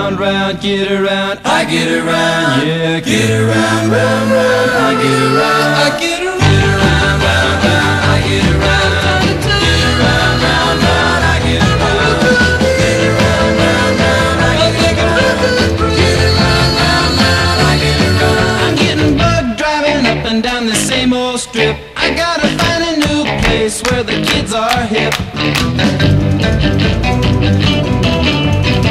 Round, round, get around, I get around. Yeah, get around, round, round, I get around. I get around, round, round, I get around. Get around, round, round, I get around. Get around, round, round, I get around. Get around, round, round, I get around. I'm getting bugged driving up and down the same old strip. I gotta find a new place where the kids are hip.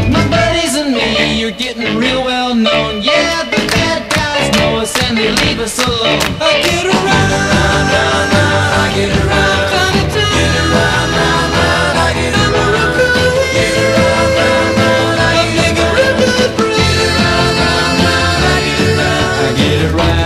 My buddies and me, you're getting real well known. Yeah, the bad guys know us and they leave us alone. I get around, round, round, round, I get around. Get around, round, round, I get around. Get around, round, round, I get around. Get around, round, round, I get around. I get around.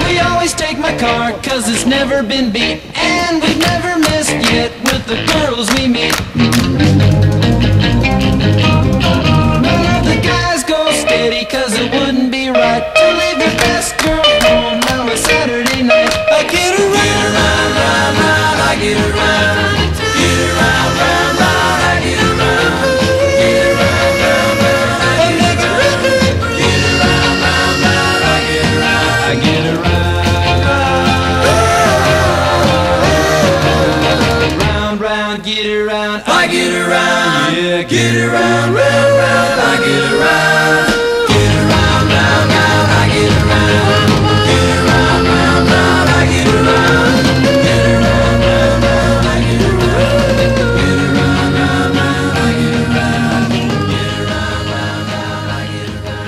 We always take my car 'cause it's never been beat, and we've never missed yet with the girls we meet. None of the guys go steady 'cause it wouldn't be right to leave your best girl home on a Saturday night. I get around, round, round, round, I get around. Get around, round, round, I get around. Get around, round, round, I get around. Get around, round, round, I get around. I get around. Round, round, get around. I get around. Yeah, get around, round, round, I get around. Get around, round, round, I get around. Get around, round, round, I get around. Get around, round, round, I get around. Get around, round, round, I get around. Get around, round, round, I get around.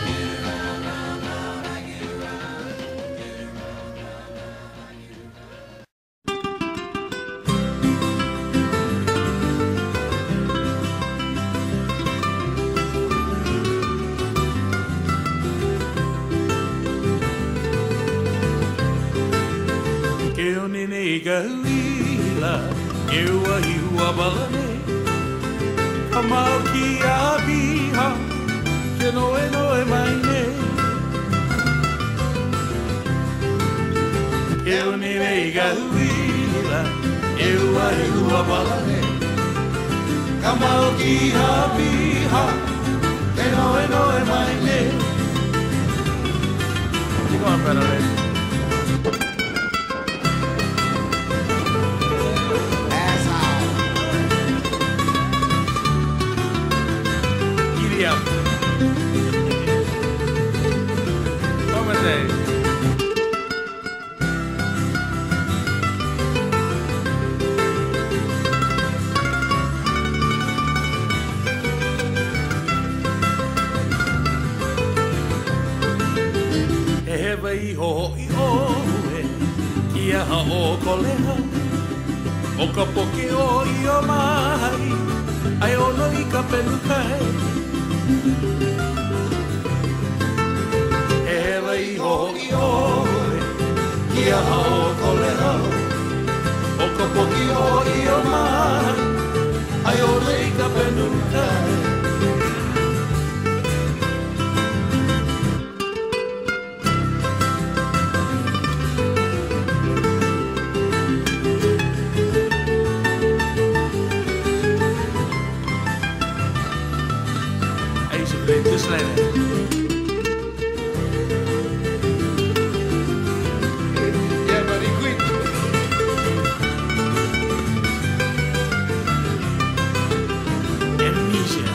Get around, round, round, I get around. Get around, round, round, I get Keo nene I ka huila, e ua I ua balane. Ka mau ki a biha, ke noe noe mai ne. Keo nene I ka huila, e ua balane. Ka mau ki a biha, ke noe noe mai ne. Keep going, brother. Yeah. Come and say. Hewa I ho I oe, kia ha o koleha, o ka poke o I o mai, ai ono I ka penukai. Hewa I ho I oe, kia ha o koleha, o ka poke o I o mai, ai ono I ka penukai. Just like that. Yeah, buddy, quick. Amnesia.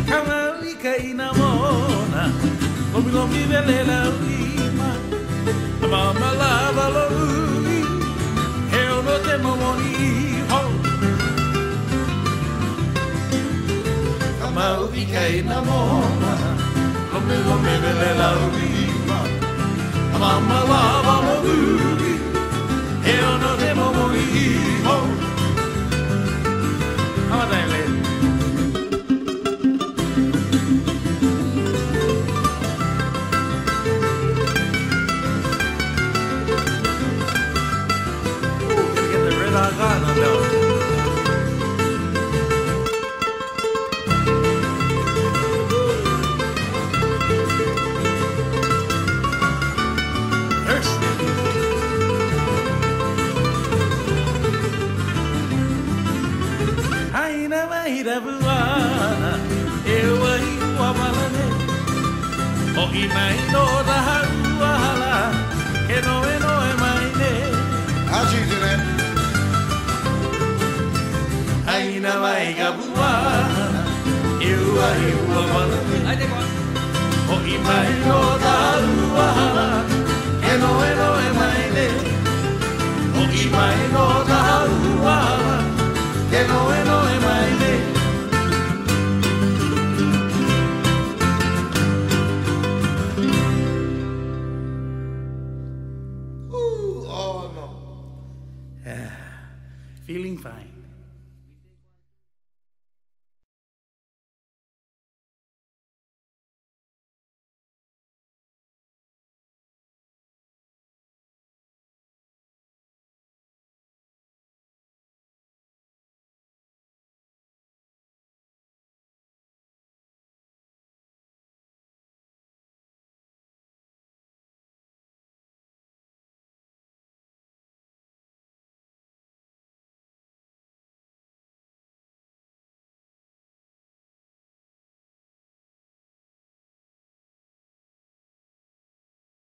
Kamalika inamona, lomi velela lima, mama lava loi, heo no te mamoni ho. Mau I kei na mona, lome vele la urima, mama lava mo uri, e ono te momori ho. How about that, gotta get the red hot gun on that one. mai rabuana e wai ua malane o I mai no raha uahala ke noe noe mai ne. How's she do that? Aina mai ka buana e wai ua malane o I mai no raha uahala